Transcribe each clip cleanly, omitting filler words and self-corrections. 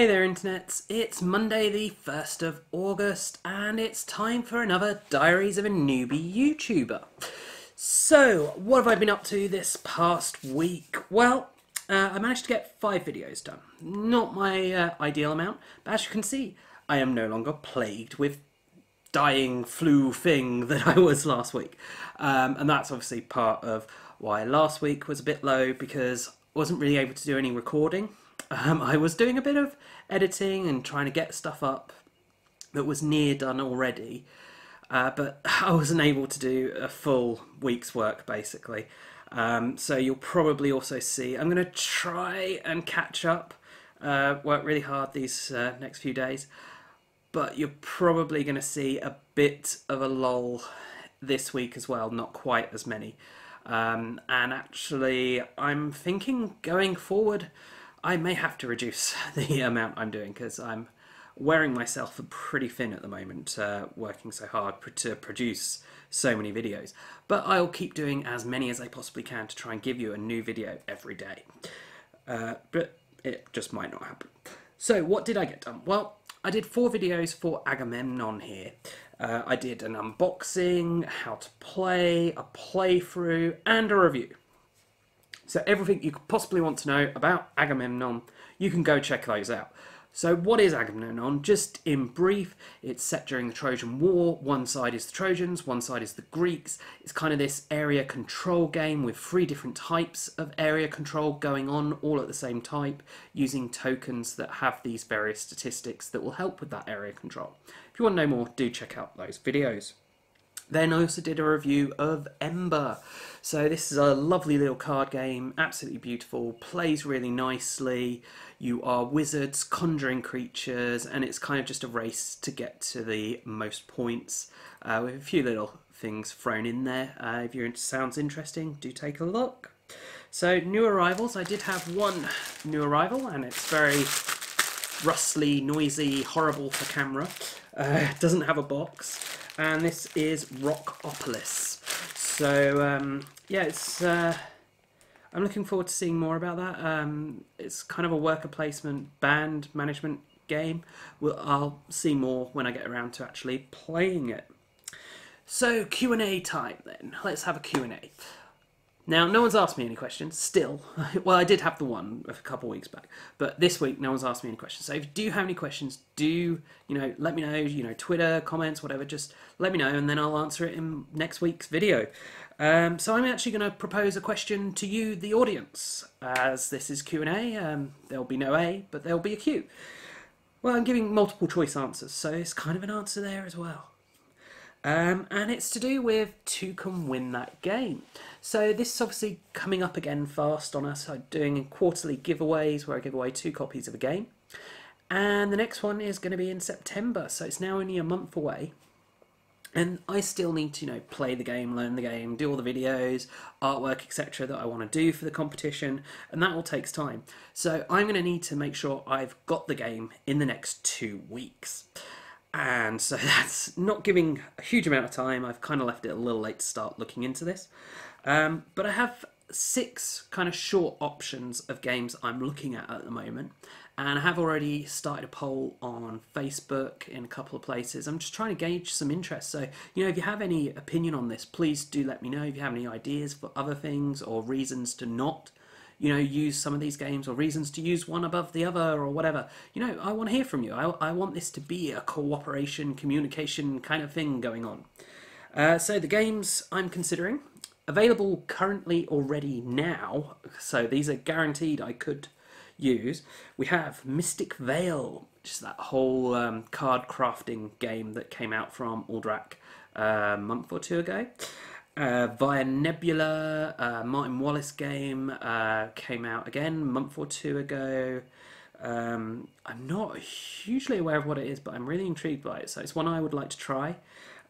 Hey there internets, it's Monday the 1st of August and it's time for another Diaries of a Newbie YouTuber. So, what have I been up to this past week? Well, I managed to get 5 videos done. Not my ideal amount, but as you can see, I am no longer plagued with dying flu thing that I was last week. And that's obviously part of why last week was a bit low, because I wasn't really able to do any recording. I was doing a bit of editing and trying to get stuff up that was near done already, but I wasn't able to do a full week's work basically. So you'll probably also see, I'm going to try and catch up, work really hard these next few days, but you're probably going to see a bit of a lull this week as well, not quite as many. And actually, I'm thinking going forward, I may have to reduce the amount I'm doing, because I'm wearing myself pretty thin at the moment, working so hard to produce so many videos. But I'll keep doing as many as I possibly can to try and give you a new video every day. But it just might not happen. So what did I get done? Well, I did 4 videos for Agamemnon here. I did an unboxing, how to play, a playthrough, and a review. So everything you could possibly want to know about Agamemnon, you can go check those out. So what is Agamemnon? Just in brief, it's set during the Trojan War. One side is the Trojans, one side is the Greeks. It's kind of this area control game with 3 different types of area control going on all at the same time, using tokens that have these various statistics that will help with that area control. If you want to know more, do check out those videos. Then I also did a review of Ember. So this is a lovely little card game, absolutely beautiful, plays really nicely. You are wizards conjuring creatures, and it's kind of just a race to get to the most points, with a few little things thrown in there. If it sounds interesting, do take a look. So new arrivals, I did have one new arrival, and it's very rustly, noisy, horrible for camera. It doesn't have a box. And this is Rockopolis. So yeah, it's I'm looking forward to seeing more about that. It's kind of a worker placement band management game. I'll see more when I get around to actually playing it. So Q&A time then. Let's have a Q&A. Now, no one's asked me any questions, still. Well, I did have the one a couple of weeks back, but this week no one's asked me any questions. So if you do have any questions, do, let me know, Twitter, comments, whatever, just let me know, and then I'll answer it in next week's video. So I'm actually going to propose a question to you, the audience. As this is Q&A, there'll be no A, but there'll be a Q. Well, I'm giving multiple choice answers, so it's kind of an answer there as well. And it's to do with Toucan Win that game. So this is obviously coming up again fast on us. I'm doing quarterly giveaways where I give away 2 copies of a game. And the next one is going to be in September, so it's now only a month away. And I still need to, play the game, learn the game, do all the videos, artwork, etc. that I want to do for the competition, and that all takes time. So I'm going to need to make sure I've got the game in the next 2 weeks. And so that's not giving a huge amount of time. I've kind of left it a little late to start looking into this. But I have 6 kind of short options of games I'm looking at the moment. And I have already started a poll on Facebook in a couple of places. I'm just trying to gauge some interest. So, if you have any opinion on this, please do let me know. If you have any ideas for other things or reasons to not use some of these games, or reasons to use one above the other, or whatever. I want to hear from you. I want this to be a cooperation, communication kind of thing going on. So the games I'm considering, available currently already now, so these are guaranteed I could use. We have Mystic Vale, which is that whole card crafting game that came out from Underdark a month or 2 ago. Via Nebula, Martin Wallace game, came out again a month or 2 ago. I'm not hugely aware of what it is, but I'm really intrigued by it, so it's one I would like to try.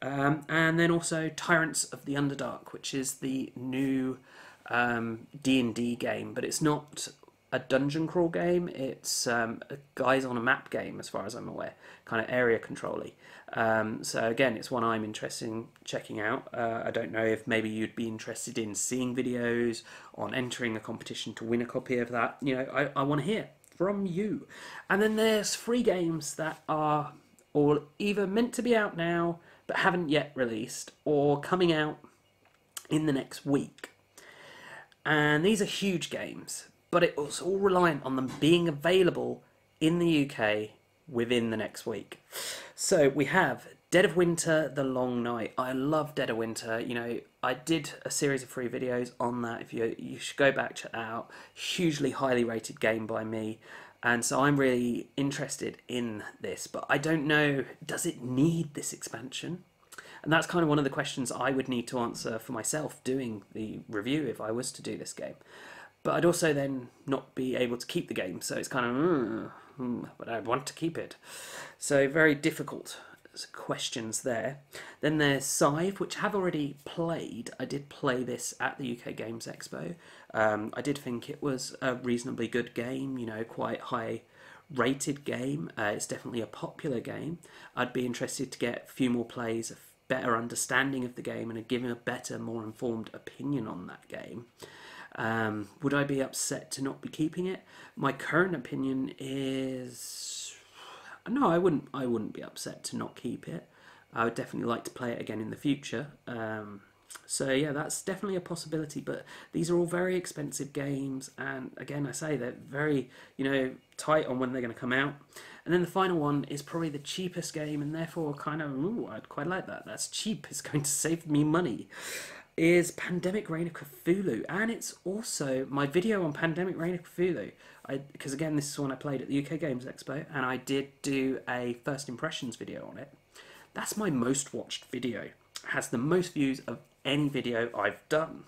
And then also Tyrants of the Underdark, which is the new D&D game, but it's not a dungeon crawl game, it's a guys on a map game as far as I'm aware, kind of area control-y. So again, it's one I'm interested in checking out. I don't know if maybe you'd be interested in seeing videos on entering a competition to win a copy of that. I want to hear. from you. And then there's free games that are all either meant to be out now but haven't yet released, or coming out in the next week. And these are huge games, but it's all reliant on them being available in the UK within the next week. So we have Dead of Winter, The Long Night. I love Dead of Winter. You know, I did a series of free videos on that. If you should go back, check that out. Hugely highly rated game by me. And so I'm really interested in this, but I don't know, does it need this expansion? And that's kind of one of the questions I would need to answer for myself doing the review if I was to do this game. But I'd also then not be able to keep the game, so it's kind of, but I want to keep it. So very difficult questions there. Then there's Scythe, which I have already played. I did play this at the UK Games Expo. I did think it was a reasonably good game, you know, quite high rated game. It's definitely a popular game. I'd be interested to get a few more plays, a better understanding of the game, and giving a better, more informed opinion on that game. Would I be upset to not be keeping it? My current opinion is no, I wouldn't be upset to not keep it. I would definitely like to play it again in the future. So yeah, that's definitely a possibility, but these are all very expensive games, and again, I say they're very, you know, tight on when they're going to come out. And then the final one is probably the cheapest game, and therefore kind of, ooh, I'd quite like that. That's cheap, it's going to save me money. Is Pandemic Reign of Cthulhu, and it's also my video on Pandemic Reign of Cthulhu. Because again, this is one I played at the UK Games Expo, and I did do a first impressions video on it. That's my most watched video. It has the most views of any video I've done.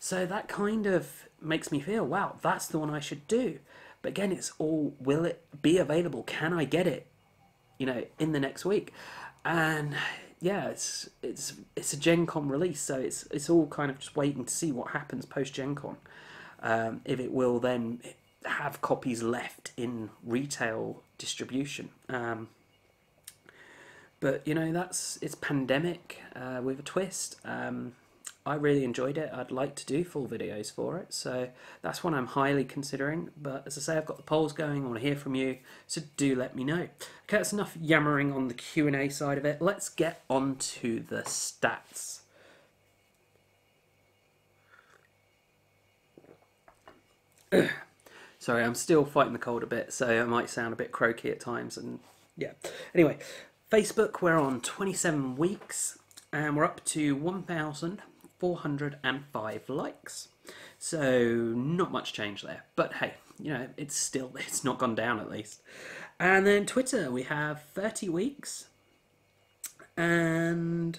So that kind of makes me feel, wow, that's the one I should do. But again, it's all, will it be available? Can I get it, you know, in the next week? And yeah, it's a Gen Con release, so it's all kind of just waiting to see what happens post Gen Con. If it will then have copies left in retail distribution. But you know, it's Pandemic with a twist. I really enjoyed it. I'd like to do full videos for it, so that's one I'm highly considering. But as I say, I've got the polls going. I want to hear from you, so do let me know. Okay, that's enough yammering on the Q&A side of it. Let's get on to the stats. Sorry, I'm still fighting the cold a bit, so I might sound a bit croaky at times. And yeah, anyway, Facebook, we're on 27 weeks, and we're up to 1,405 likes. So not much change there, but hey, you know, it's not gone down at least. And then Twitter, we have 30 weeks, and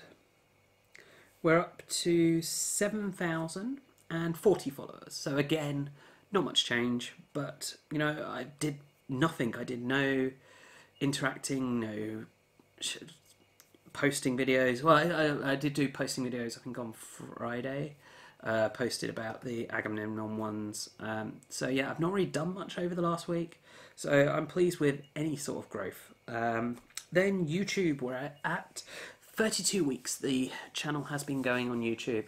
we're up to 7,040 followers. So again, not much change, but you know, I did nothing. I did no interacting, no posting videos. Well, I did do posting videos, I think on Friday. Posted about the Agamemnon ones. So yeah, I've not really done much over the last week, so I'm pleased with any sort of growth. Then YouTube, we're at 32 weeks. The channel has been going on YouTube.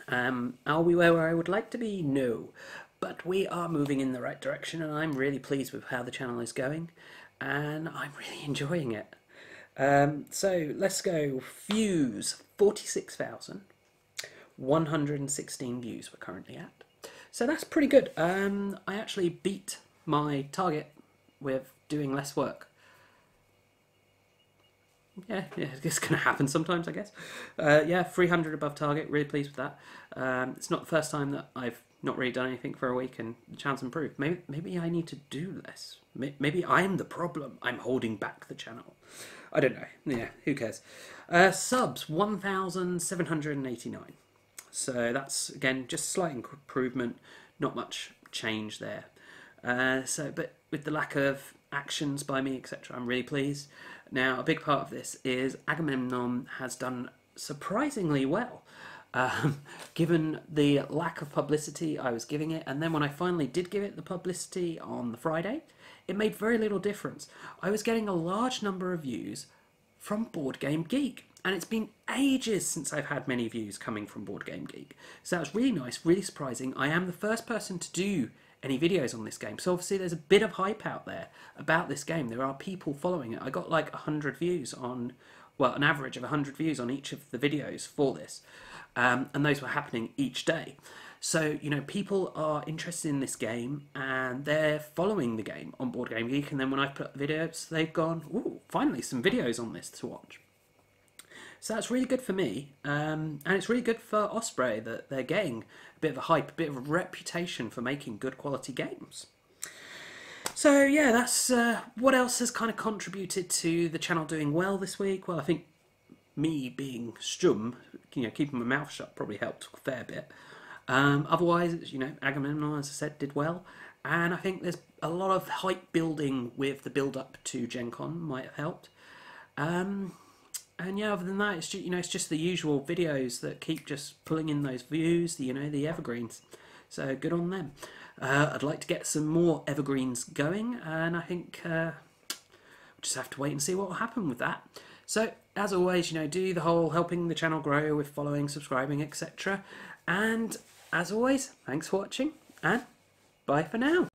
Are we where I would like to be? No. But we are moving in the right direction, and I'm really pleased with how the channel is going, and I'm really enjoying it. So let's go. Views, 46,116 views we're currently at. So that's pretty good. I actually beat my target with doing less work. Yeah, it's going to happen sometimes, I guess. Yeah, 300 above target, really pleased with that. It's not the first time that I've not really done anything for a week and the channel's improved. Maybe I need to do less. Maybe I'm the problem. I'm holding back the channel. I don't know. Yeah, who cares? Subs, 1,789. So that's, again, just slight improvement. Not much change there. But with the lack of actions by me, etc., I'm really pleased. Now, a big part of this is Agamemnon has done surprisingly well, given the lack of publicity I was giving it. And then when I finally did give it the publicity on the Friday, it made very little difference. I was getting a large number of views from Board Game Geek, and it's been ages since I've had many views coming from Board Game Geek. So that was really nice, really surprising. I am the first person to do any videos on this game. So obviously there's a bit of hype out there about this game. There are people following it. I got like 100 views on, well, an average of 100 views on each of the videos for this. And those were happening each day. So, you know, people are interested in this game and they're following the game on Board Game Geek. And then when I put up videos, they've gone, ooh, finally some videos on this to watch. So that's really good for me. And it's really good for Osprey that they're getting a bit of a hype, a bit of a reputation for making good quality games. So yeah, that's what else has kind of contributed to the channel doing well this week. Well, I think me being stum, you know, keeping my mouth shut probably helped a fair bit. Otherwise, you know, Agamemnon, as I said, did well. And I think there's a lot of hype building with the build-up to Gen Con might have helped. And yeah, other than that, it's just, you know, it's just the usual videos that keep just pulling in those views, you know, the evergreens. So good on them. I'd like to get some more evergreens going, and I think we'll just have to wait and see what will happen with that. So, as always, you know, do the whole helping the channel grow with following, subscribing, etc. And as always, thanks for watching, and bye for now.